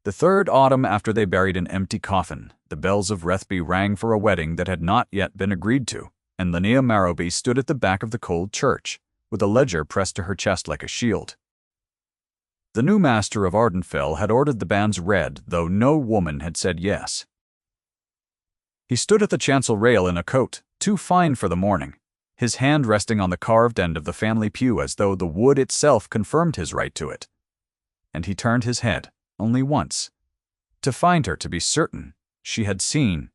The third autumn after they buried an empty coffin, the bells of Rethby rang for a wedding that had not yet been agreed to, and Linnea Marrowby stood at the back of the cold church, with a ledger pressed to her chest like a shield. The new master of Ardenfell had ordered the banns read, though no woman had said yes. He stood at the chancel rail in a coat, too fine for the morning, his hand resting on the carved end of the family pew as though the wood itself confirmed his right to it. And he turned his head, only once, to find her to be certain she had seen.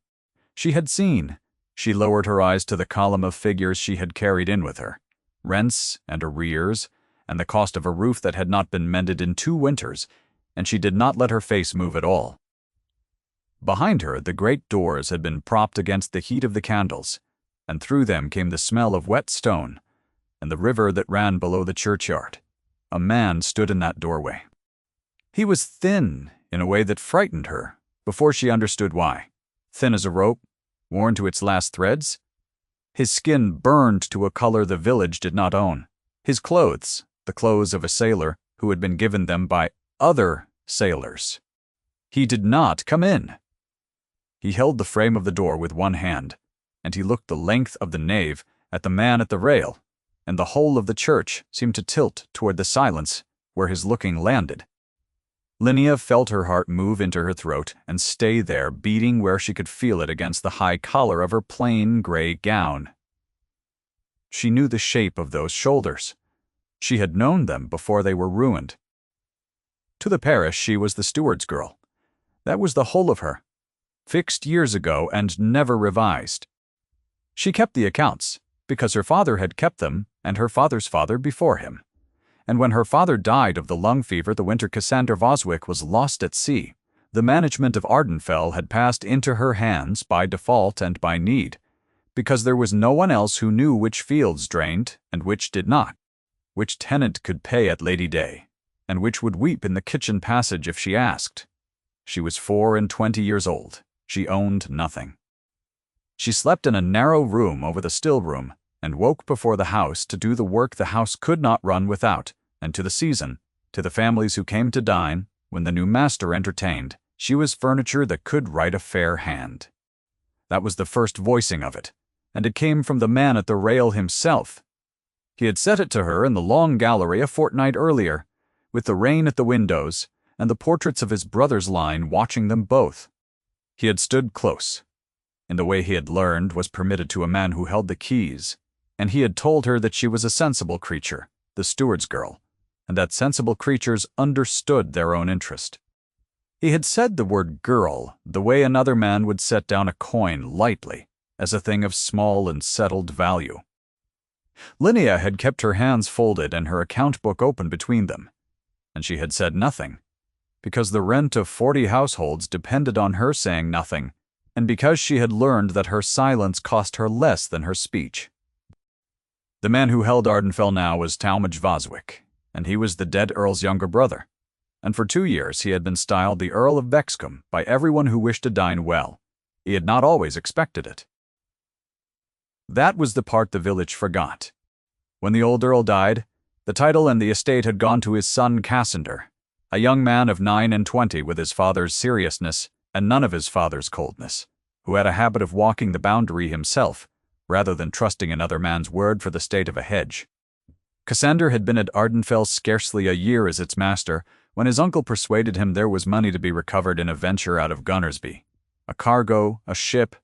She had seen. She lowered her eyes to the column of figures she had carried in with her, rents and arrears, and the cost of a roof that had not been mended in 2 winters, and she did not let her face move at all. Behind her, the great doors had been propped against the heat of the candles, and through them came the smell of wet stone and the river that ran below the churchyard. A man stood in that doorway. He was thin in a way that frightened her before she understood why. Thin as a rope, worn to its last threads. His skin burned to a color the village did not own. His clothes, the clothes of a sailor who had been given them by other sailors. He did not come in. He held the frame of the door with one hand, and he looked the length of the nave at the man at the rail, and the whole of the church seemed to tilt toward the silence where his looking landed. Linnea felt her heart move into her throat and stay there, beating where she could feel it against the high collar of her plain gray gown. She knew the shape of those shoulders. She had known them before they were ruined. To the parish she was the steward's girl. That was the whole of her, fixed years ago and never revised. She kept the accounts, because her father had kept them and her father's father before him. And when her father died of the lung fever the winter Cassandra Voswick was lost at sea, the management of Ardenfell had passed into her hands by default and by need, because there was no one else who knew which fields drained and which did not, which tenant could pay at Lady Day, and which would weep in the kitchen passage if she asked. She was 24 years old. She owned nothing. She slept in a narrow room over the still room, and woke before the house to do the work the house could not run without, and to the season, to the families who came to dine, when the new master entertained, she was furniture that could write a fair hand. That was the first voicing of it, and it came from the man at the rail himself. He had said it to her in the long gallery a fortnight earlier, with the rain at the windows, and the portraits of his brothers line watching them both. He had stood close, in the way he had learned was permitted to a man who held the keys, and he had told her that she was a sensible creature, the steward's girl, and that sensible creatures understood their own interest. He had said the word girl the way another man would set down a coin lightly, as a thing of small and settled value. Linnea had kept her hands folded and her account book open between them, and she had said nothing, because the rent of 40 households depended on her saying nothing, and because she had learned that her silence cost her less than her speech. The man who held Ardenfell now was Talmadge Voswick, and he was the dead Earl's younger brother, and for 2 years he had been styled the Earl of Bexcombe by everyone who wished to dine well. He had not always expected it. That was the part the village forgot. When the old Earl died, the title and the estate had gone to his son Cassander, a young man of 29 with his father's seriousness and none of his father's coldness, who had a habit of walking the boundary himself, rather than trusting another man's word for the state of a hedge. Cassander had been at Ardenfell scarcely a year as its master, when his uncle persuaded him there was money to be recovered in a venture out of Gunnersby, a cargo, a ship,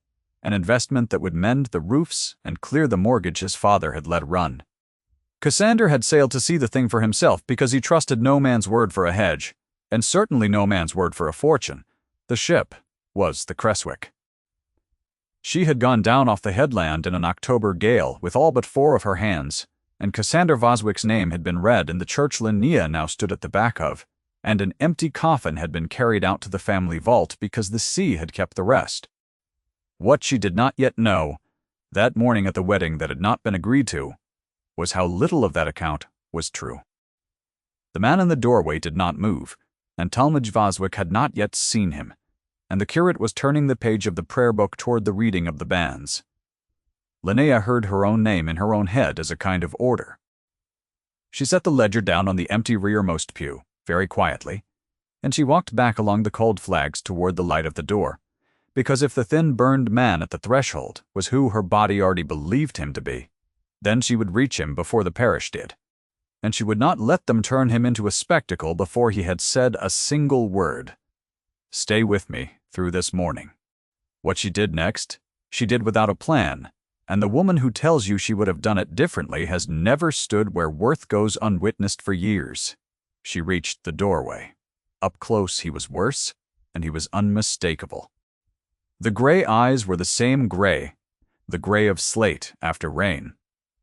an investment that would mend the roofs and clear the mortgage his father had let run. Cassander had sailed to see the thing for himself because he trusted no man's word for a hedge, and certainly no man's word for a fortune. The ship was the Creswick. She had gone down off the headland in an October gale with all but 4 of her hands, and Cassander Voswick's name had been read in the church Linnea now stood at the back of, and an empty coffin had been carried out to the family vault because the sea had kept the rest. What she did not yet know, that morning at the wedding that had not been agreed to, was how little of that account was true. The man in the doorway did not move, and Talmadge Voswick had not yet seen him, and the curate was turning the page of the prayer book toward the reading of the banns. Linnea heard her own name in her own head as a kind of order. She set the ledger down on the empty rearmost pew, very quietly, and she walked back along the cold flags toward the light of the door, because if the thin burned man at the threshold was who her body already believed him to be, then she would reach him before the parish did, and she would not let them turn him into a spectacle before he had said a single word. Stay with me through this morning. What she did next, she did without a plan, and the woman who tells you she would have done it differently has never stood where worth goes unwitnessed for years. She reached the doorway. Up close he was worse, and he was unmistakable. The gray eyes were the same gray, the gray of slate after rain,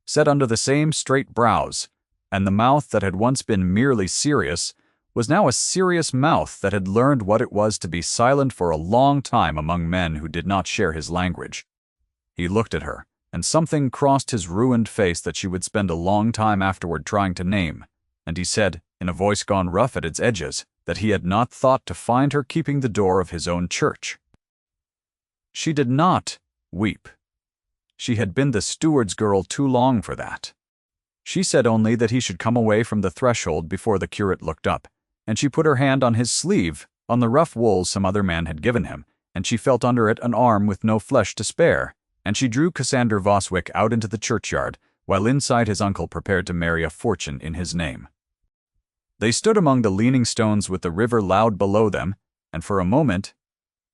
set under the same straight brows, and the mouth that had once been merely serious was now a serious mouth that had learned what it was to be silent for a long time among men who did not share his language. He looked at her, and something crossed his ruined face that she would spend a long time afterward trying to name, and he said, in a voice gone rough at its edges, that he had not thought to find her keeping the door of his own church. She did not weep. She had been the steward's girl too long for that. She said only that he should come away from the threshold before the curate looked up, and she put her hand on his sleeve, on the rough wool some other man had given him, and she felt under it an arm with no flesh to spare, and she drew Cassander Voswick out into the churchyard, while inside his uncle prepared to marry a fortune in his name. They stood among the leaning stones with the river loud below them, and for a moment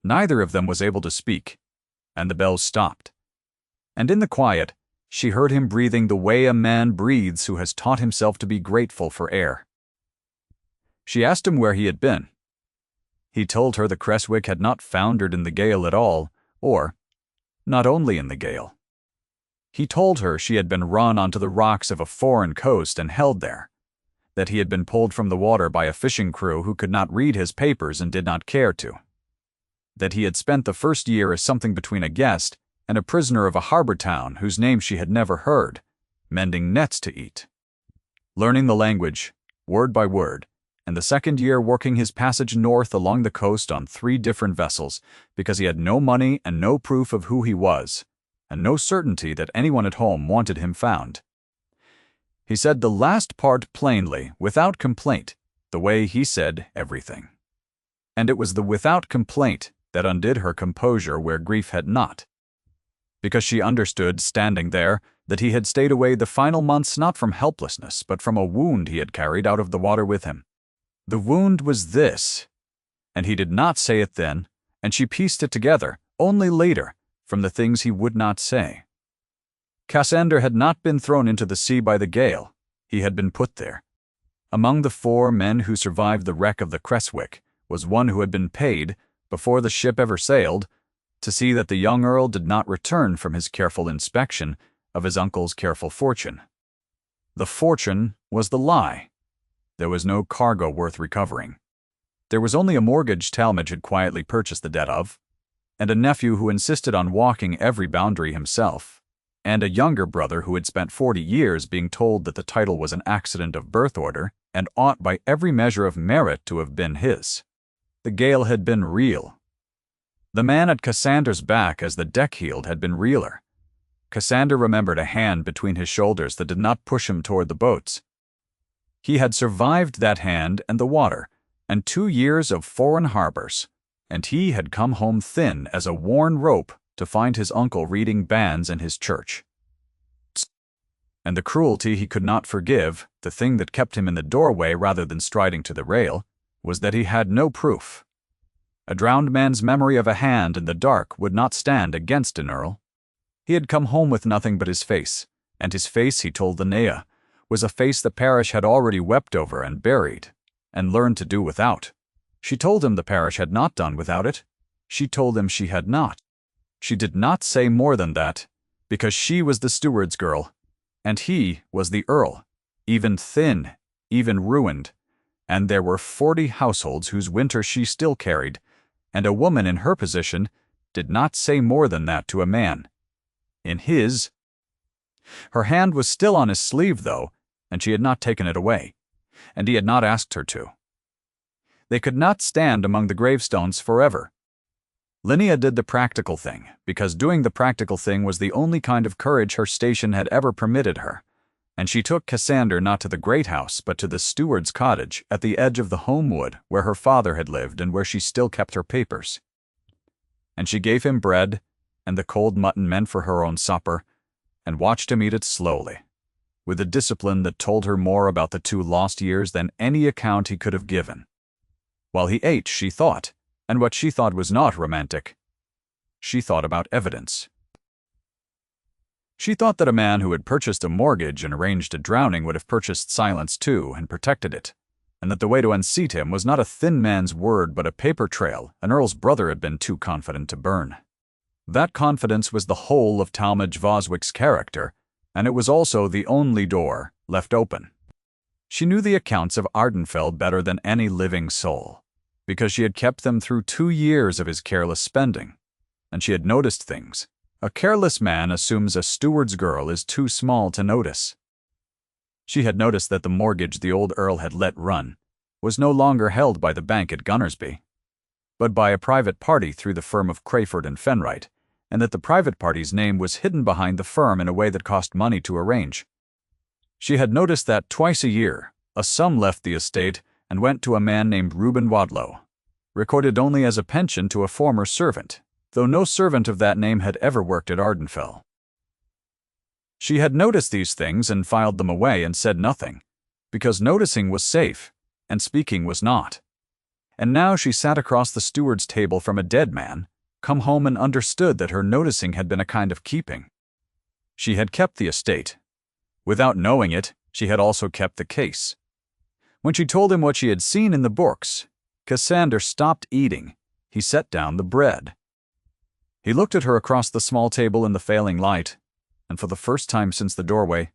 neither of them was able to speak, and the bells stopped. And in the quiet, she heard him breathing the way a man breathes who has taught himself to be grateful for air. She asked him where he had been. He told her the Creswick had not foundered in the gale at all, or not only in the gale. He told her she had been run onto the rocks of a foreign coast and held there, that he had been pulled from the water by a fishing crew who could not read his papers and did not care to, that he had spent the first year as something between a guest and a prisoner of a harbor town whose name she had never heard, mending nets to eat, learning the language, word by word, and the second year working his passage north along the coast on 3 different vessels, because he had no money and no proof of who he was, and no certainty that anyone at home wanted him found. He said the last part plainly, without complaint, the way he said everything. And it was the without complaint that undid her composure where grief had not, because she understood, standing there, that he had stayed away the final months not from helplessness, but from a wound he had carried out of the water with him. The wound was this, and he did not say it then, and she pieced it together, only later, from the things he would not say. Cassander had not been thrown into the sea by the gale, he had been put there. Among the 4 men who survived the wreck of the Creswick was one who had been paid, before the ship ever sailed, to see that the young earl did not return from his careful inspection of his uncle's careful fortune. The fortune was the lie. There was no cargo worth recovering. There was only a mortgage Talmadge had quietly purchased the debt of, and a nephew who insisted on walking every boundary himself, and a younger brother who had spent 40 years being told that the title was an accident of birth order and ought by every measure of merit to have been his. The gale had been real. The man at Cassander's back as the deck heeled had been realer. Cassander remembered a hand between his shoulders that did not push him toward the boats. He had survived that hand and the water, and 2 years of foreign harbors, and he had come home thin as a worn rope to find his uncle reading banns in his church. And the cruelty he could not forgive, the thing that kept him in the doorway rather than striding to the rail, was that he had no proof. A drowned man's memory of a hand in the dark would not stand against an earl. He had come home with nothing but his face, and his face, he told Linnea, was a face the parish had already wept over and buried, and learned to do without. She told him the parish had not done without it. She told him she had not. She did not say more than that, because she was the steward's girl, and he was the earl, even thin, even ruined, and there were 40 households whose winter she still carried, and a woman in her position did not say more than that to a man. In his, her hand was still on his sleeve, though, and she had not taken it away, and he had not asked her to. They could not stand among the gravestones forever. Linnea did the practical thing, because doing the practical thing was the only kind of courage her station had ever permitted her, and she took Cassander not to the great house but to the steward's cottage at the edge of the home wood where her father had lived and where she still kept her papers. And she gave him bread and the cold mutton meant for her own supper, and watched him eat it slowly, with a discipline that told her more about the 2 lost years than any account he could have given. While he ate, she thought, and what she thought was not romantic. She thought about evidence. She thought that a man who had purchased a mortgage and arranged a drowning would have purchased silence too and protected it, and that the way to unseat him was not a thin man's word but a paper trail an earl's brother had been too confident to burn. That confidence was the whole of Talmadge Voswick's character, and it was also the only door left open. She knew the accounts of Ardenfell better than any living soul, because she had kept them through 2 years of his careless spending, and she had noticed things a careless man assumes a steward's girl is too small to notice. She had noticed that the mortgage the old earl had let run was no longer held by the bank at Gunnersby, but by a private party through the firm of Crayford and Fenwright, and that the private party's name was hidden behind the firm in a way that cost money to arrange. She had noticed that twice a year a sum left the estate and went to a man named Reuben Wadlow, recorded only as a pension to a former servant, though no servant of that name had ever worked at Ardenfell. She had noticed these things and filed them away and said nothing, because noticing was safe and speaking was not. And now she sat across the steward's table from a dead man, come home and understood that her noticing had been a kind of keeping. She had kept the estate. Without knowing it, she had also kept the case. When she told him what she had seen in the books, Cassander stopped eating. He set down the bread. He looked at her across the small table in the failing light, and for the first time since the doorway,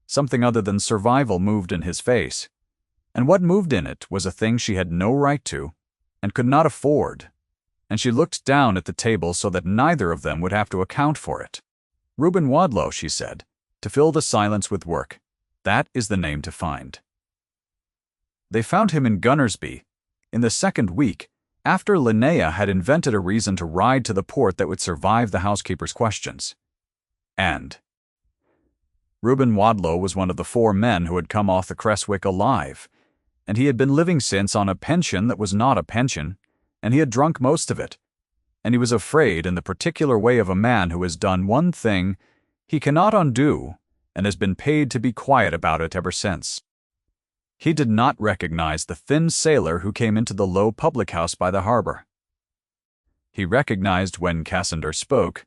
something other than survival moved in his face. And what moved in it was a thing she had no right to, and could not afford, and she looked down at the table so that neither of them would have to account for it. Reuben Wadlow, she said, to fill the silence with work. That is the name to find. They found him in Gunnersby, in the 2nd week, after Linnea had invented a reason to ride to the port that would survive the housekeeper's questions. And Reuben Wadlow was one of the 4 men who had come off the Creswick alive, and he had been living since on a pension that was not a pension, and he had drunk most of it, and he was afraid in the particular way of a man who has done one thing he cannot undo and has been paid to be quiet about it ever since. He did not recognize the thin sailor who came into the low public house by the harbor. He recognized, when Cassander spoke,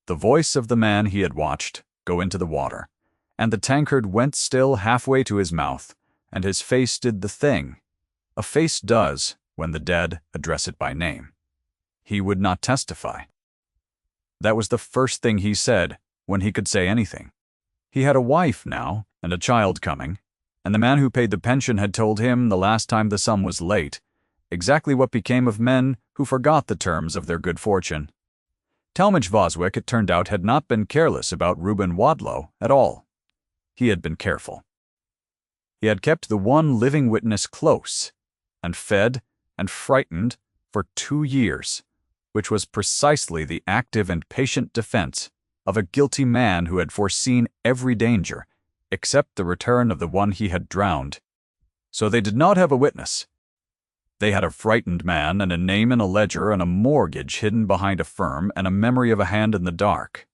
the voice of the man he had watched go into the water, and the tankard went still halfway to his mouth, and his face did the thing a face does when the dead address it by name. He would not testify. That was the first thing he said when he could say anything. He had a wife now, and a child coming, and the man who paid the pension had told him the last time the sum was late exactly what became of men who forgot the terms of their good fortune. Talmadge Voswick, it turned out, had not been careless about Reuben Wadlow at all. He had been careful. He had kept the one living witness close, and fed and frightened for 2 years, which was precisely the active and patient defense of a guilty man who had foreseen every danger, except the return of the one he had drowned. So they did not have a witness. They had a frightened man and a name in a ledger and a mortgage hidden behind a firm and a memory of a hand in the dark.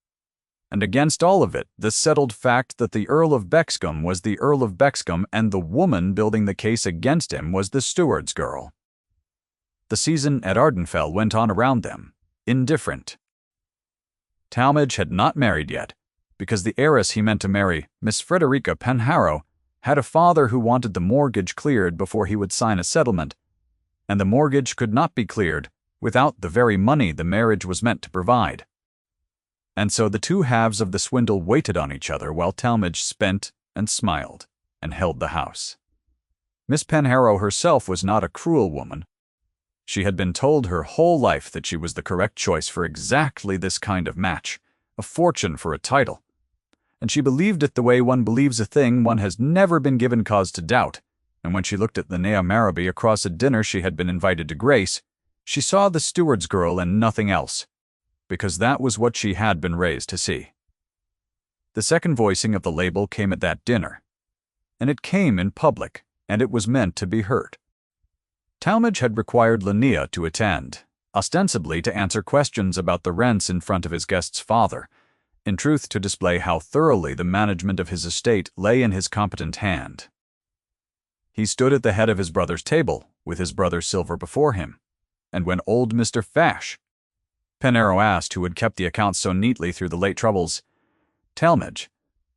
And against all of it, the settled fact that the Earl of Bexcombe was the Earl of Bexcombe and the woman building the case against him was the steward's girl. The season at Ardenfell went on around them, indifferent. Talmadge had not married yet, because the heiress he meant to marry, Miss Frederica Penharrow, had a father who wanted the mortgage cleared before he would sign a settlement, and the mortgage could not be cleared without the very money the marriage was meant to provide. And so the 2 halves of the swindle waited on each other while Talmadge spent and smiled and held the house. Miss Penharrow herself was not a cruel woman. She had been told her whole life that she was the correct choice for exactly this kind of match, a fortune for a title, and she believed it the way one believes a thing one has never been given cause to doubt, and when she looked at Linnea Marrowby across a dinner she had been invited to grace, she saw the steward's girl and nothing else, because that was what she had been raised to see. The second voicing of the label came at that dinner, and it came in public, and it was meant to be heard. Talmadge had required Linnea to attend, ostensibly to answer questions about the rents in front of his guest's father, in truth to display how thoroughly the management of his estate lay in his competent hand. He stood at the head of his brother's table, with his brother's silver before him, and when old Mr. Fash, Penarrow asked who had kept the accounts so neatly through the late troubles, Talmadge,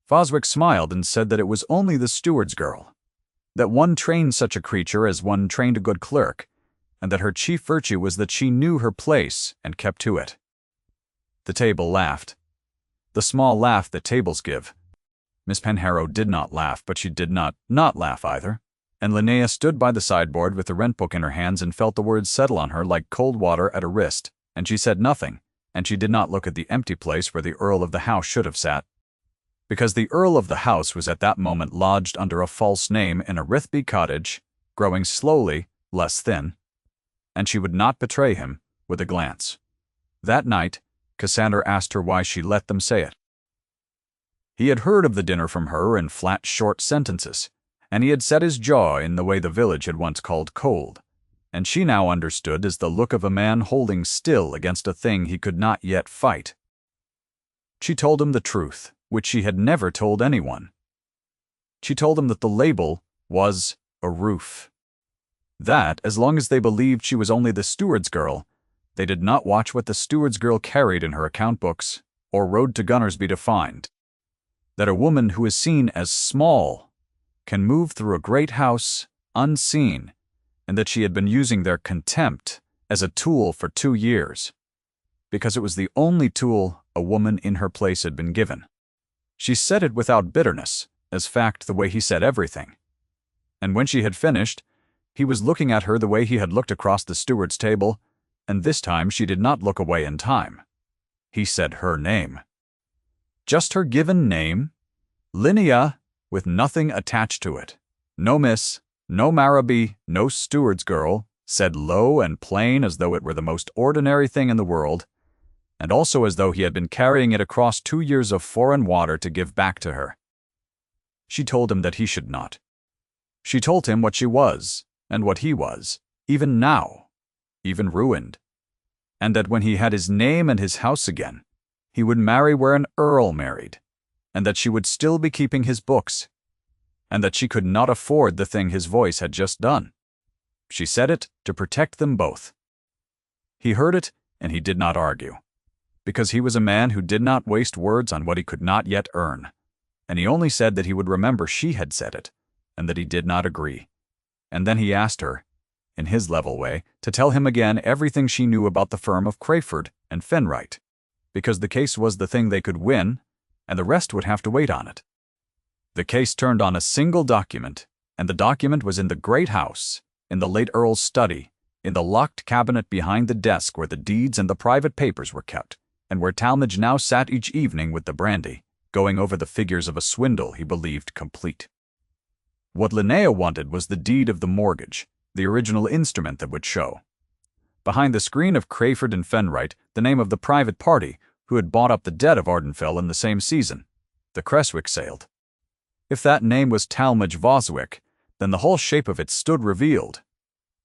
Foswick smiled and said that it was only the steward's girl, that one trained such a creature as one trained a good clerk, and that her chief virtue was that she knew her place and kept to it. The table laughed. The small laugh that tables give. Miss Penharrow did not laugh, but she did not laugh either, and Linnea stood by the sideboard with the rent book in her hands and felt the words settle on her like cold water at a wrist, and she said nothing, and she did not look at the empty place where the Earl of the house should have sat, because the Earl of the house was at that moment lodged under a false name in a Rithby cottage, growing slowly less thin, and she would not betray him with a glance. That night, Cassandra asked her why she let them say it. He had heard of the dinner from her in flat, short sentences, and he had set his jaw in the way the village had once called cold, and she now understood as the look of a man holding still against a thing he could not yet fight. She told him the truth, which she had never told anyone. She told him that the label was a roof. That, as long as they believed she was only the steward's girl, they did not watch what the steward's girl carried in her account books or rode to Gunnersby to find. That a woman who is seen as small can move through a great house unseen, and that she had been using their contempt as a tool for 2 years, because it was the only tool a woman in her place had been given. She said it without bitterness, as fact the way he said everything. And when she had finished, he was looking at her the way he had looked across the steward's table, and this time she did not look away in time. He said her name. Just her given name, Linnea, with nothing attached to it. No miss, no Marraby, no steward's girl, said low and plain as though it were the most ordinary thing in the world, and also as though he had been carrying it across 2 years of foreign water to give back to her. She told him that he should not. She told him what she was, and what he was, even now, even ruined, and that when he had his name and his house again, he would marry where an earl married, and that she would still be keeping his books, and that she could not afford the thing his voice had just done. She said it to protect them both. He heard it, and he did not argue, because he was a man who did not waste words on what he could not yet earn, and he only said that he would remember she had said it, and that he did not agree. And then he asked her, in his level way, to tell him again everything she knew about the firm of Crayford and Fenwright, because the case was the thing they could win, and the rest would have to wait on it. The case turned on a single document, and the document was in the great house, in the late Earl's study, in the locked cabinet behind the desk where the deeds and the private papers were kept, and where Talmadge now sat each evening with the brandy, going over the figures of a swindle he believed complete. What Linnea wanted was the deed of the mortgage, the original instrument that would show. Behind the screen of Crayford and Fenwright, the name of the private party who had bought up the debt of Ardenfell in the same season. The Creswick sailed. If that name was Talmadge Voswick, then the whole shape of it stood revealed.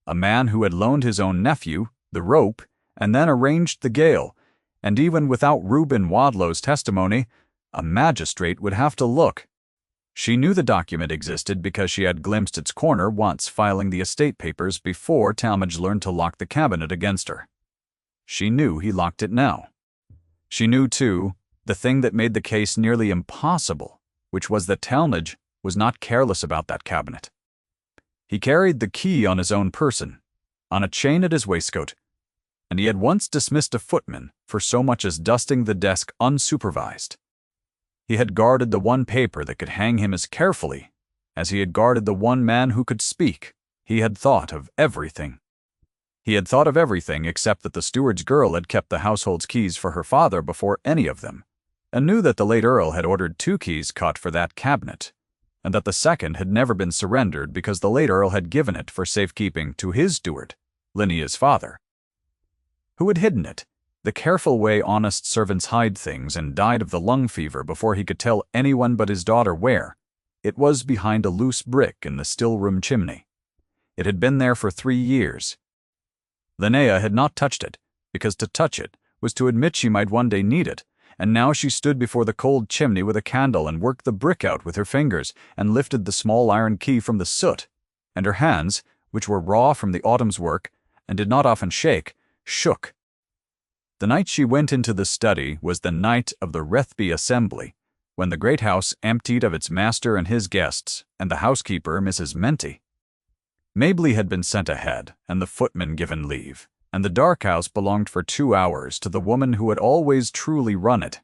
A man who had loaned his own nephew the rope and then arranged the gale, and even without Reuben Wadlow's testimony, a magistrate would have to look. She knew the document existed because she had glimpsed its corner once filing the estate papers before Talmadge learned to lock the cabinet against her. She knew he locked it now. She knew, too, the thing that made the case nearly impossible, which was that Talmadge was not careless about that cabinet. He carried the key on his own person, on a chain at his waistcoat, and he had once dismissed a footman for so much as dusting the desk unsupervised. He had guarded the one paper that could hang him as carefully as he had guarded the one man who could speak. He had thought of everything. He had thought of everything except that the steward's girl had kept the household's keys for her father before any of them, and knew that the late Earl had ordered 2 keys cut for that cabinet, and that the second had never been surrendered because the late Earl had given it for safekeeping to his steward, Linnea's father. Who had hidden it? The careful way honest servants hide things, and died of the lung fever before he could tell anyone but his daughter where. It was behind a loose brick in the still-room chimney. It had been there for 3 years. Linnea had not touched it, because to touch it was to admit she might one day need it, and now she stood before the cold chimney with a candle and worked the brick out with her fingers and lifted the small iron key from the soot, and her hands, which were raw from the autumn's work and did not often shake, shook. The night she went into the study was the night of the Rethby assembly, when the great house emptied of its master and his guests, and the housekeeper, Mrs. Menty. Mabley had been sent ahead, and the footman given leave, and the dark house belonged for 2 hours to the woman who had always truly run it.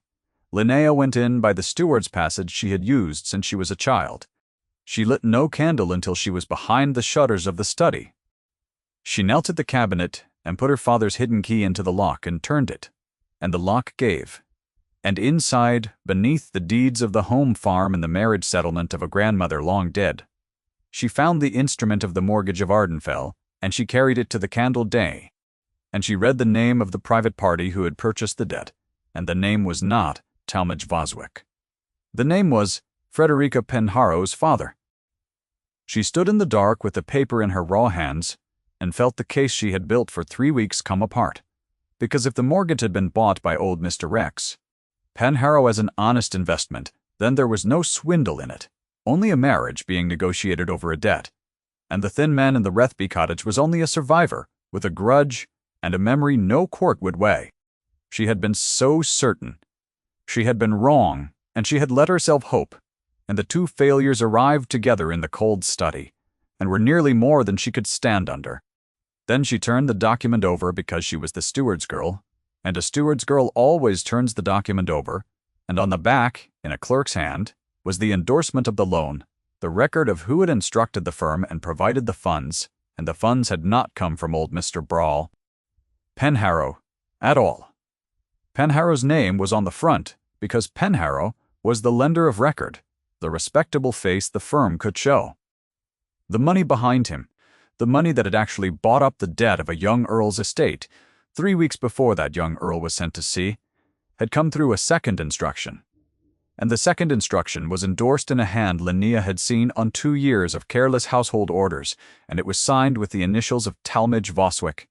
Linnea went in by the steward's passage she had used since she was a child. She lit no candle until she was behind the shutters of the study. She knelt at the cabinet and put her father's hidden key into the lock and turned it, and the lock gave. And inside, beneath the deeds of the home farm and the marriage settlement of a grandmother long dead, she found the instrument of the mortgage of Ardenfell, and she carried it to the candle day. And she read the name of the private party who had purchased the debt, and the name was not Talmadge Voswick. The name was Frederica Penharrow's father. She stood in the dark with the paper in her raw hands, and felt the case she had built for 3 weeks come apart. Because if the mortgage had been bought by old Mr. Rex Penharrow as an honest investment, then there was no swindle in it, only a marriage being negotiated over a debt, and the thin man in the Rethby cottage was only a survivor, with a grudge and a memory no court would weigh. She had been so certain. She had been wrong, and she had let herself hope, and the 2 failures arrived together in the cold study, and were nearly more than she could stand under. Then she turned the document over because she was the steward's girl, and a steward's girl always turns the document over, and on the back, in a clerk's hand, was the endorsement of the loan, the record of who had instructed the firm and provided the funds, and the funds had not come from old Mr. Brawl Penharrow at all. Penharrow's name was on the front because Penharrow was the lender of record, the respectable face the firm could show. The money behind him, the money that had actually bought up the debt of a young earl's estate 3 weeks before that young earl was sent to sea, had come through a second instruction. And the second instruction was endorsed in a hand Linnea had seen on 2 years of careless household orders, and it was signed with the initials of Talmadge Voswick.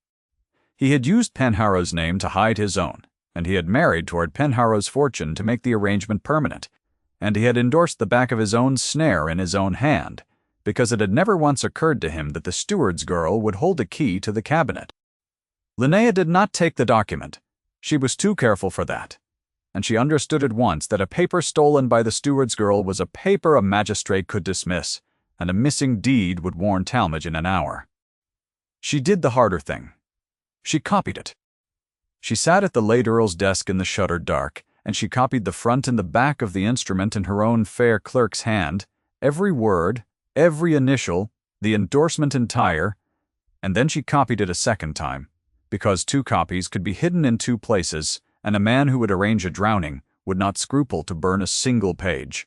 He had used Penharrow's name to hide his own, and he had married toward Penharrow's fortune to make the arrangement permanent, and he had endorsed the back of his own snare in his own hand, because it had never once occurred to him that the steward's girl would hold a key to the cabinet. Linnea did not take the document. She was too careful for that, and she understood at once that a paper stolen by the steward's girl was a paper a magistrate could dismiss, and a missing deed would warn Talmadge in an hour. She did the harder thing. She copied it. She sat at the late earl's desk in the shuttered dark, and she copied the front and the back of the instrument in her own fair clerk's hand, every word, every initial, the endorsement entire, and then she copied it a second time, because 2 copies could be hidden in 2 places, and a man who would arrange a drowning would not scruple to burn a single page.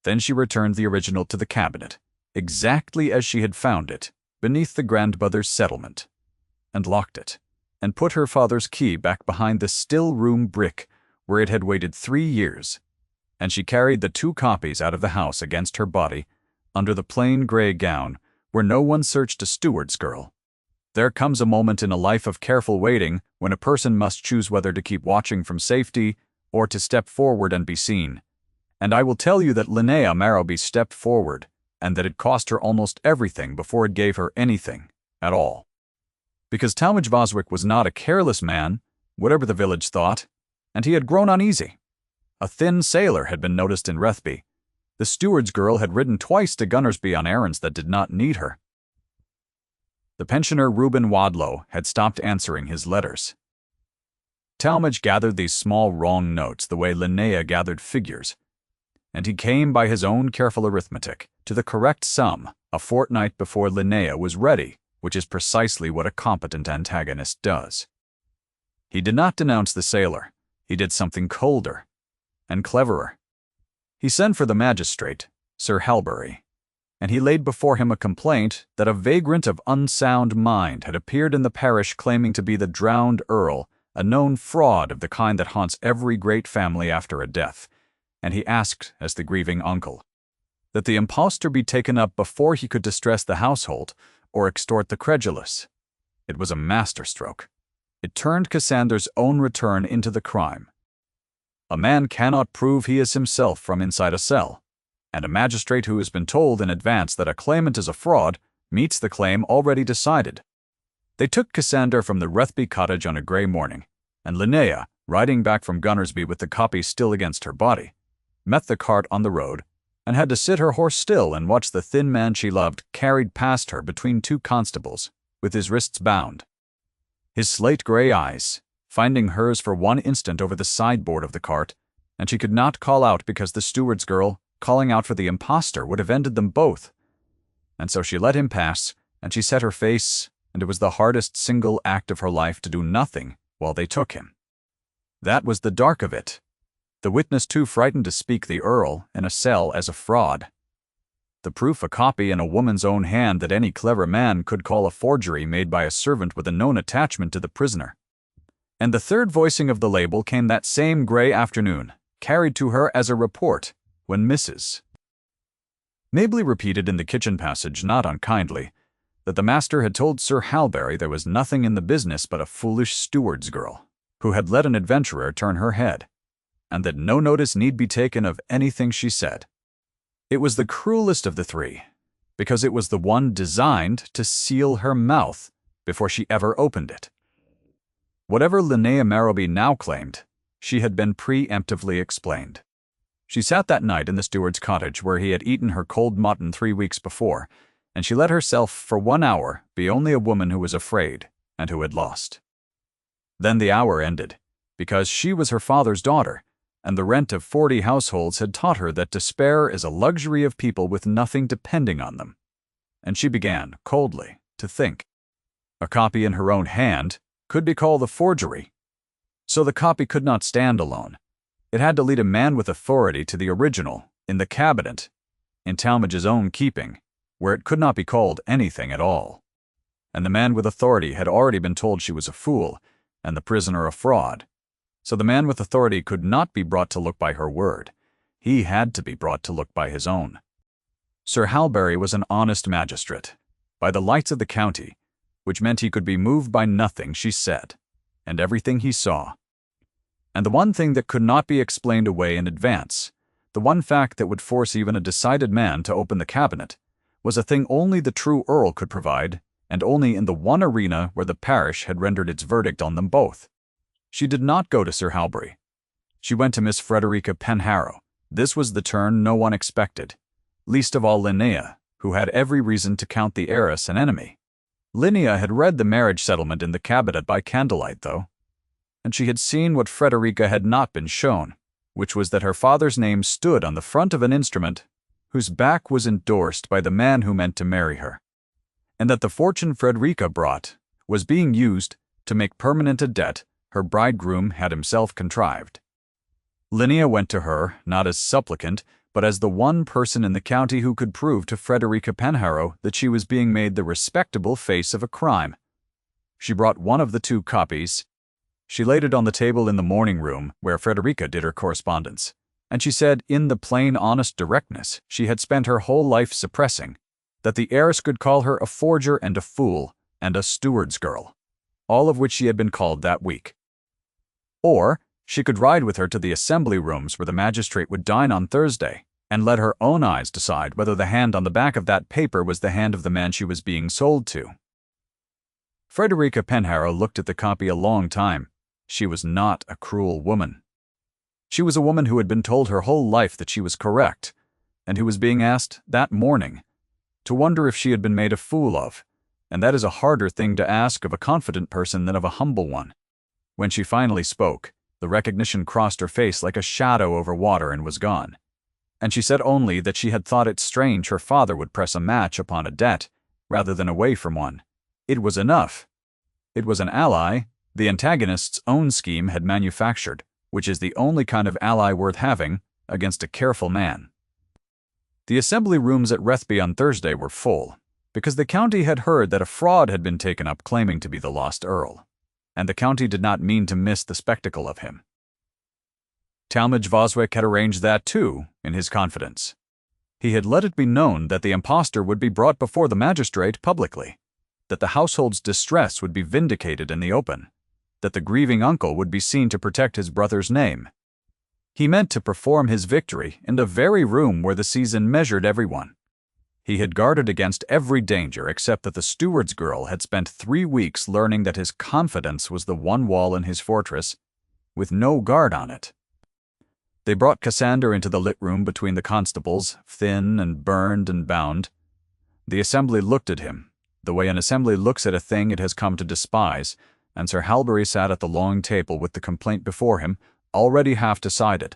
Then she returned the original to the cabinet, exactly as she had found it, beneath the grandmother's settlement, and locked it, and put her father's key back behind the still-room brick where it had waited 3 years, and she carried the 2 copies out of the house against her body, under the plain gray gown, where no one searched a steward's girl. There comes a moment in a life of careful waiting when a person must choose whether to keep watching from safety or to step forward and be seen. And I will tell you that Linnea Marrowby stepped forward, and that it cost her almost everything before it gave her anything at all. Because Talmadge Voswick was not a careless man, whatever the village thought, and he had grown uneasy. A thin sailor had been noticed in Rethby. The steward's girl had ridden twice to Gunnersby on errands that did not need her. The pensioner Reuben Wadlow had stopped answering his letters. Talmadge gathered these small wrong notes the way Linnea gathered figures, and he came by his own careful arithmetic to the correct sum a fortnight before Linnea was ready, which is precisely what a competent antagonist does. He did not denounce the sailor. He did something colder and cleverer. He sent for the magistrate, Sir Halberry, and he laid before him a complaint that a vagrant of unsound mind had appeared in the parish claiming to be the drowned earl a known fraud of the kind that haunts every great family after a death, and he asked, as the grieving uncle, that the impostor be taken up before he could distress the household or extort the credulous. It was a masterstroke. It turned Cassander's own return into the crime. A man cannot prove he is himself from inside a cell, and a magistrate who has been told in advance that a claimant is a fraud meets the claim already decided. They took Cassander from the Rethby cottage on a grey morning, and Linnea, riding back from Gunnersby with the copy still against her body, met the cart on the road and had to sit her horse still and watch the thin man she loved carried past her between two constables, with his wrists bound. His slate-grey eyes, finding hers for one instant over the sideboard of the cart, and she could not call out because the steward's girl, calling out for the impostor, would have ended them both. And so she let him pass, and she set her face, and it was the hardest single act of her life to do nothing while they took him. That was the dark of it. The witness too frightened to speak the Earl in a cell as a fraud. The proof a copy in a woman's own hand that any clever man could call a forgery made by a servant with a known attachment to the prisoner. And the third voicing of the label came that same grey afternoon, carried to her as a report, when Mrs. Mabley repeated in the kitchen passage, not unkindly, that the master had told Sir Halberry there was nothing in the business but a foolish steward's girl, who had let an adventurer turn her head, and that no notice need be taken of anything she said. It was the cruelest of the three, because it was the one designed to seal her mouth before she ever opened it. Whatever Linnea Marrowby now claimed, she had been preemptively explained. She sat that night in the steward's cottage where he had eaten her cold mutton 3 weeks before, and she let herself for 1 hour be only a woman who was afraid and who had lost. Then the hour ended, because she was her father's daughter, and the rent of 40 households had taught her that despair is a luxury of people with nothing depending on them. And she began, coldly, to think. A copy in her own hand could be called a forgery. So the copy could not stand alone. It had to lead a man with authority to the original, in the cabinet, in Talmage's own keeping, where it could not be called anything at all. And the man with authority had already been told she was a fool, and the prisoner a fraud. So the man with authority could not be brought to look by her word. He had to be brought to look by his own. Sir Halberry was an honest magistrate, by the lights of the county, which meant he could be moved by nothing she said, and everything he saw. And the one thing that could not be explained away in advance, the one fact that would force even a decided man to open the cabinet, was a thing only the true Earl could provide, and only in the one arena where the parish had rendered its verdict on them both. She did not go to Sir Halberry. She went to Miss Frederica Penharrow. This was the turn no one expected, least of all Linnea, who had every reason to count the heiress an enemy. Linnea had read the marriage settlement in the cabinet by candlelight, though, and she had seen what Frederica had not been shown, which was that her father's name stood on the front of an instrument whose back was endorsed by the man who meant to marry her, and that the fortune Frederica brought was being used to make permanent a debt her bridegroom had himself contrived. Linnea went to her, not as supplicant, but as the one person in the county who could prove to Frederica Penharrow that she was being made the respectable face of a crime. She brought one of the 2 copies. She laid it on the table in the morning room where Frederica did her correspondence, and she said, in the plain honest directness she had spent her whole life suppressing, that the heiress could call her a forger and a fool and a steward's girl, all of which she had been called that week. Or she could ride with her to the assembly rooms where the magistrate would dine on Thursday, and let her own eyes decide whether the hand on the back of that paper was the hand of the man she was being sold to. Frederica Penharrow looked at the copy a long time. She was not a cruel woman. She was a woman who had been told her whole life that she was correct, and who was being asked, that morning, to wonder if she had been made a fool of, and that is a harder thing to ask of a confident person than of a humble one. When she finally spoke, the recognition crossed her face like a shadow over water and was gone, and she said only that she had thought it strange her father would press a match upon a debt, rather than away from one. It was enough. It was an ally the antagonist's own scheme had manufactured, which is the only kind of ally worth having against a careful man. The assembly rooms at Rethby on Thursday were full, because the county had heard that a fraud had been taken up claiming to be the lost Earl, and the county did not mean to miss the spectacle of him. Talmadge Voswick had arranged that too, in his confidence. He had let it be known that the impostor would be brought before the magistrate publicly, that the household's distress would be vindicated in the open, that the grieving uncle would be seen to protect his brother's name. He meant to perform his victory in the very room where the season measured everyone. He had guarded against every danger except that the steward's girl had spent 3 weeks learning that his confidence was the one wall in his fortress, with no guard on it. They brought Cassander into the lit room between the constables, thin and burned and bound. The assembly looked at him, the way an assembly looks at a thing it has come to despise, and Sir Halberry sat at the long table with the complaint before him, already half decided,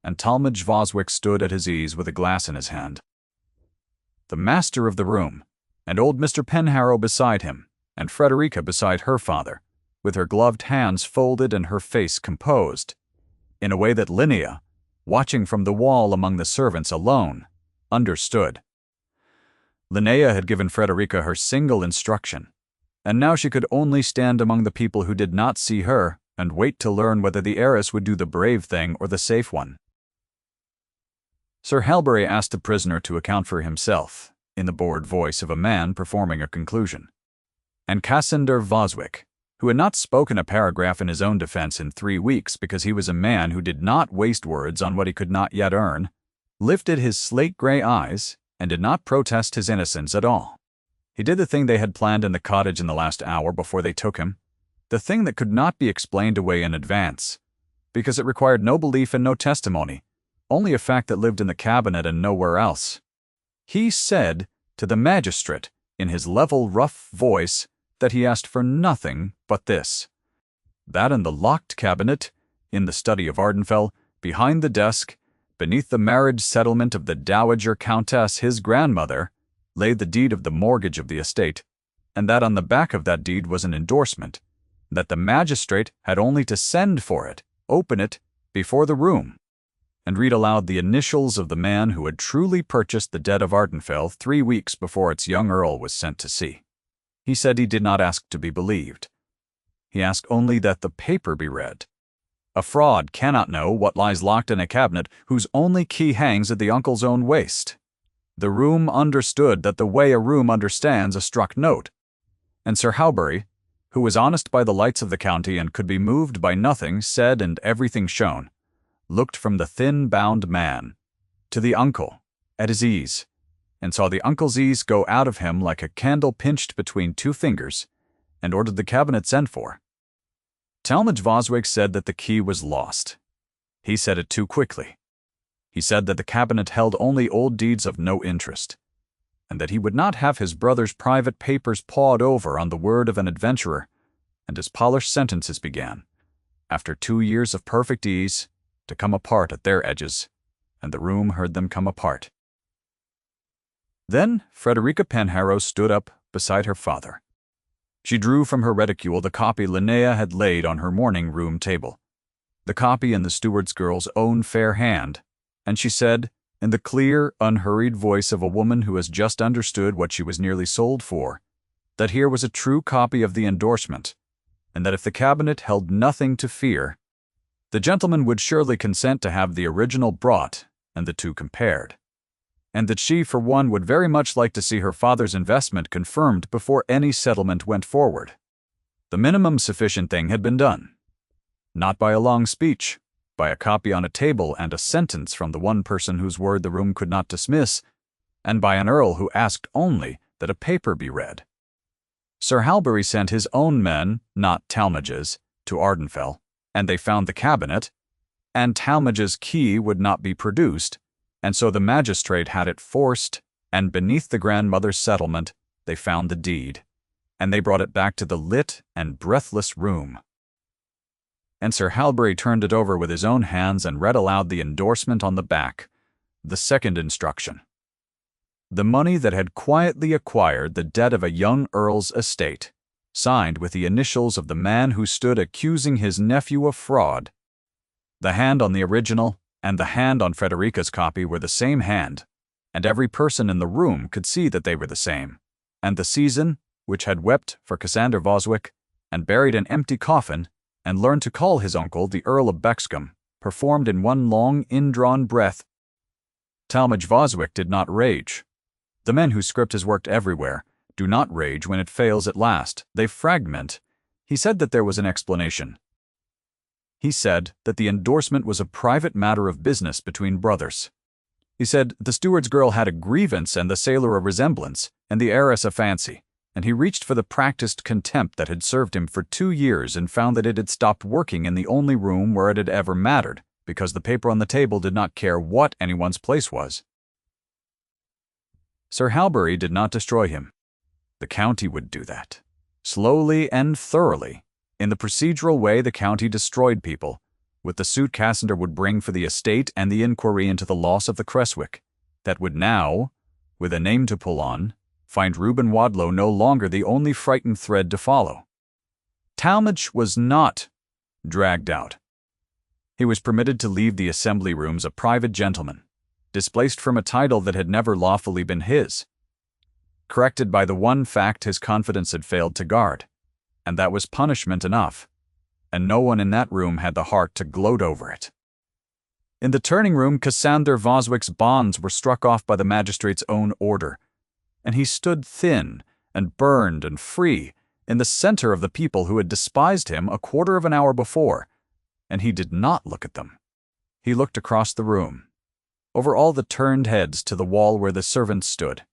and Talmadge Voswick stood at his ease with a glass in his hand. The master of the room, and old Mr. Penharrow beside him, and Frederica beside her father, with her gloved hands folded and her face composed, in a way that Linnea, watching from the wall among the servants alone, understood. Linnea had given Frederica her single instruction, and now she could only stand among the people who did not see her and wait to learn whether the heiress would do the brave thing or the safe one. Sir Halberry asked the prisoner to account for himself, in the bored voice of a man performing a conclusion. And Cassander Voswick, who had not spoken a paragraph in his own defense in 3 weeks because he was a man who did not waste words on what he could not yet earn, lifted his slate-gray eyes and did not protest his innocence at all. He did the thing they had planned in the cottage in the last hour before they took him, the thing that could not be explained away in advance, because it required no belief and no testimony, only a fact that lived in the cabinet and nowhere else. He said to the magistrate, in his level, rough voice, that he asked for nothing but this: that in the locked cabinet, in the study of Ardenfell, behind the desk, beneath the marriage settlement of the Dowager Countess, his grandmother, lay the deed of the mortgage of the estate, and that on the back of that deed was an endorsement, that the magistrate had only to send for it, open it, before the room, and read aloud the initials of the man who had truly purchased the deed of Ardenfell 3 weeks before its young earl was sent to sea. He said he did not ask to be believed. He asked only that the paper be read. A fraud cannot know what lies locked in a cabinet whose only key hangs at the uncle's own waist. The room understood that the way a room understands a struck note, and Sir Halberry, who was honest by the lights of the county and could be moved by nothing said and everything shown, looked from the thin-bound man to the uncle at his ease, and saw the uncle's ease go out of him like a candle pinched between 2 fingers, and ordered the cabinet sent for. Talmadge Voswick said that the key was lost. He said it too quickly. He said that the cabinet held only old deeds of no interest, and that he would not have his brother's private papers pawed over on the word of an adventurer, and his polished sentences began, after 2 years of perfect ease, to come apart at their edges, and the room heard them come apart. Then Frederica Penharrow stood up beside her father. She drew from her reticule the copy Linnea had laid on her morning-room table, the copy in the steward's girl's own fair hand, and she said, in the clear, unhurried voice of a woman who has just understood what she was nearly sold for, that here was a true copy of the endorsement, and that if the cabinet held nothing to fear, the gentleman would surely consent to have the original brought and the two compared, and that she, for one, would very much like to see her father's investment confirmed before any settlement went forward. The minimum sufficient thing had been done. Not by a long speech, by a copy on a table and a sentence from the one person whose word the room could not dismiss, and by an earl who asked only that a paper be read. Sir Halberry sent his own men, not Talmadge's, to Ardenfell, and they found the cabinet, and Talmadge's key would not be produced, and so the magistrate had it forced, and beneath the grandmother's settlement they found the deed, and they brought it back to the lit and breathless room. And Sir Halberry turned it over with his own hands and read aloud the endorsement on the back, the second instruction. The money that had quietly acquired the debt of a young earl's estate, signed with the initials of the man who stood accusing his nephew of fraud. The hand on the original and the hand on Frederica's copy were the same hand, and every person in the room could see that they were the same, and the season, which had wept for Cassander Voswick, and buried an empty coffin, and learned to call his uncle the Earl of Bexcombe, performed in one long, indrawn breath. Talmadge Voswick did not rage. The men whose script has worked everywhere do not rage when it fails at last. They fragment. He said that there was an explanation. He said that the endorsement was a private matter of business between brothers. He said the steward's girl had a grievance and the sailor a resemblance, and the heiress a fancy, and he reached for the practiced contempt that had served him for 2 years and found that it had stopped working in the only room where it had ever mattered, because the paper on the table did not care what anyone's place was. Sir Halberry did not destroy him. The county would do that. Slowly and thoroughly. In the procedural way the county destroyed people, with the suit Cassandra would bring for the estate and the inquiry into the loss of the Creswick, that would now, with a name to pull on, find Reuben Wadlow no longer the only frightened thread to follow. Talmadge was not dragged out. He was permitted to leave the assembly rooms a private gentleman, displaced from a title that had never lawfully been his, corrected by the one fact his confidence had failed to guard, and that was punishment enough, and no one in that room had the heart to gloat over it. In the turning room, Cassander Voswick's bonds were struck off by the magistrate's own order, and he stood thin and burned and free in the center of the people who had despised him a quarter of an hour before, and he did not look at them. He looked across the room, over all the turned heads to the wall where the servants stood,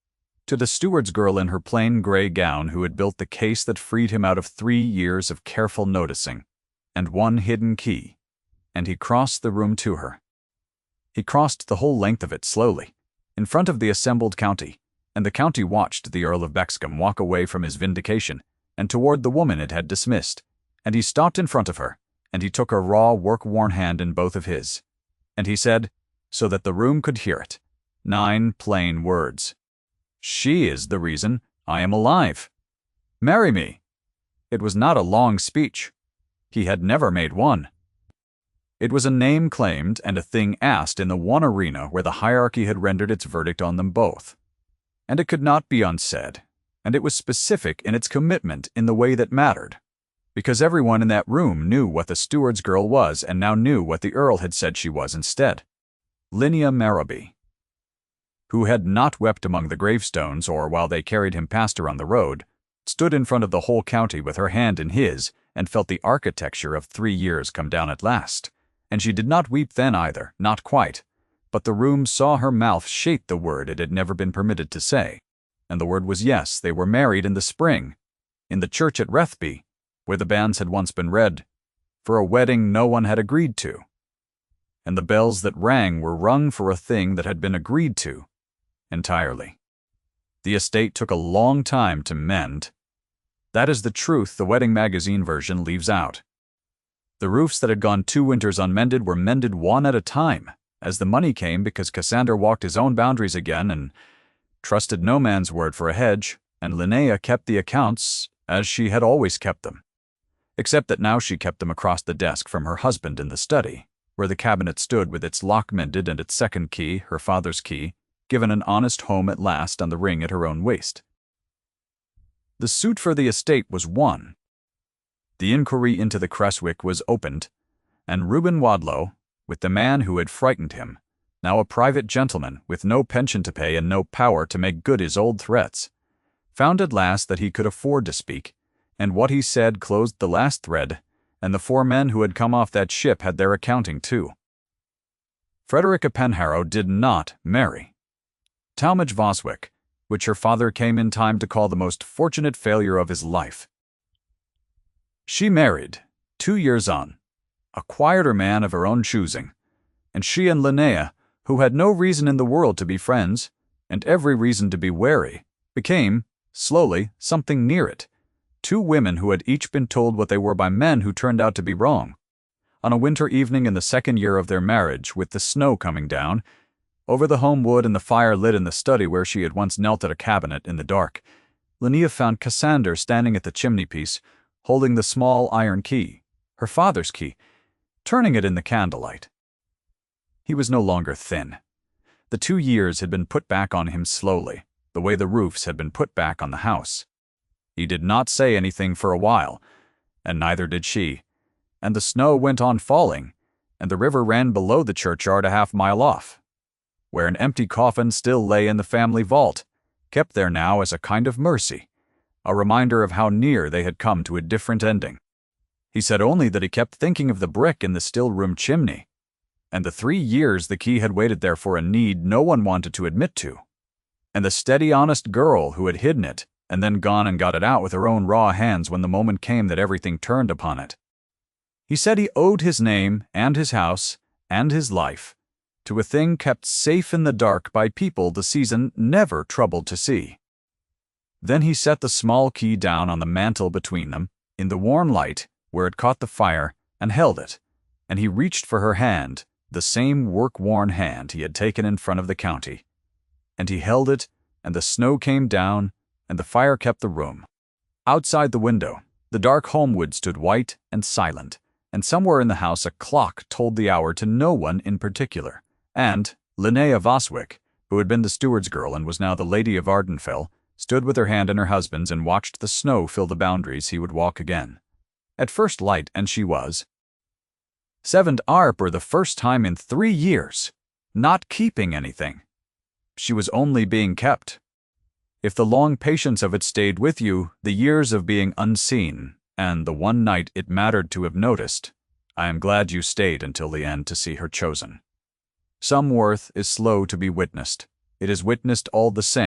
to the steward's girl in her plain gray gown who had built the case that freed him out of 3 years of careful noticing, and one hidden key, and he crossed the room to her. He crossed the whole length of it slowly, in front of the assembled county, and the county watched the Earl of Bexcombe walk away from his vindication and toward the woman it had dismissed, and he stopped in front of her, and he took her raw, work-worn hand in both of his, and he said, so that the room could hear it, 9 plain words. She is the reason I am alive. Marry me. It was not a long speech. He had never made one. It was a name claimed and a thing asked in the one arena where the hierarchy had rendered its verdict on them both. And it could not be unsaid, and it was specific in its commitment in the way that mattered, because everyone in that room knew what the steward's girl was and now knew what the Earl had said she was instead. Linnea Marrowby, who had not wept among the gravestones or while they carried him past her on the road, stood in front of the whole county with her hand in his and felt the architecture of 3 years come down at last. And she did not weep then either, not quite, but the room saw her mouth shape the word it had never been permitted to say, and the word was yes, they were married in the spring, in the church at Rethby, where the banns had once been read, for a wedding no one had agreed to. And the bells that rang were rung for a thing that had been agreed to, entirely. The estate took a long time to mend. That is the truth the wedding magazine version leaves out. The roofs that had gone 2 winters unmended were mended one at a time, as the money came because Cassander walked his own boundaries again and trusted no man's word for a hedge, and Linnea kept the accounts as she had always kept them, except that now she kept them across the desk from her husband in the study, where the cabinet stood with its lock mended and its second key, her father's key, given an honest home at last on the ring at her own waist. The suit for the estate was won. The inquiry into the Creswick was opened, and Reuben Wadlow, with the man who had frightened him, now a private gentleman with no pension to pay and no power to make good his old threats, found at last that he could afford to speak, and what he said closed the last thread, and the 4 men who had come off that ship had their accounting too. Frederica Penharrow did not marry. Talmadge Voswick, which her father came in time to call the most fortunate failure of his life. She married, 2 years on, a quieter man of her own choosing, and she and Linnea, who had no reason in the world to be friends, and every reason to be wary, became, slowly, something near it, 2 women who had each been told what they were by men who turned out to be wrong. On a winter evening in the 2nd year of their marriage, with the snow coming down, over the home wood and the fire lit in the study where she had once knelt at a cabinet in the dark, Linnea found Cassander standing at the chimney-piece, holding the small iron key, her father's key, turning it in the candlelight. He was no longer thin. The 2 years had been put back on him slowly, the way the roofs had been put back on the house. He did not say anything for a while, and neither did she. And the snow went on falling, and the river ran below the churchyard a half-mile off, where an empty coffin still lay in the family vault, kept there now as a kind of mercy, a reminder of how near they had come to a different ending. He said only that he kept thinking of the brick in the still-room chimney, and the 3 years the key had waited there for a need no one wanted to admit to, and the steady, honest girl who had hidden it and then gone and got it out with her own raw hands when the moment came that everything turned upon it. He said he owed his name and his house and his life to a thing kept safe in the dark by people the season never troubled to see. Then he set the small key down on the mantel between them, in the warm light where it caught the fire, and held it, and he reached for her hand, the same work-worn hand he had taken in front of the county. And he held it, and the snow came down, and the fire kept the room. Outside the window, the dark homewood stood white and silent, and somewhere in the house a clock told the hour to no one in particular. And Linnea Voswick, who had been the steward's girl and was now the Lady of Ardenfell, stood with her hand in her husband's and watched the snow fill the boundaries he would walk again. At first light, and she was 7th Arp, the first time in 3 years, not keeping anything. She was only being kept. If the long patience of it stayed with you, the years of being unseen, and the one night it mattered to have noticed, I am glad you stayed until the end to see her chosen. Some worth is slow to be witnessed. It is witnessed all the same.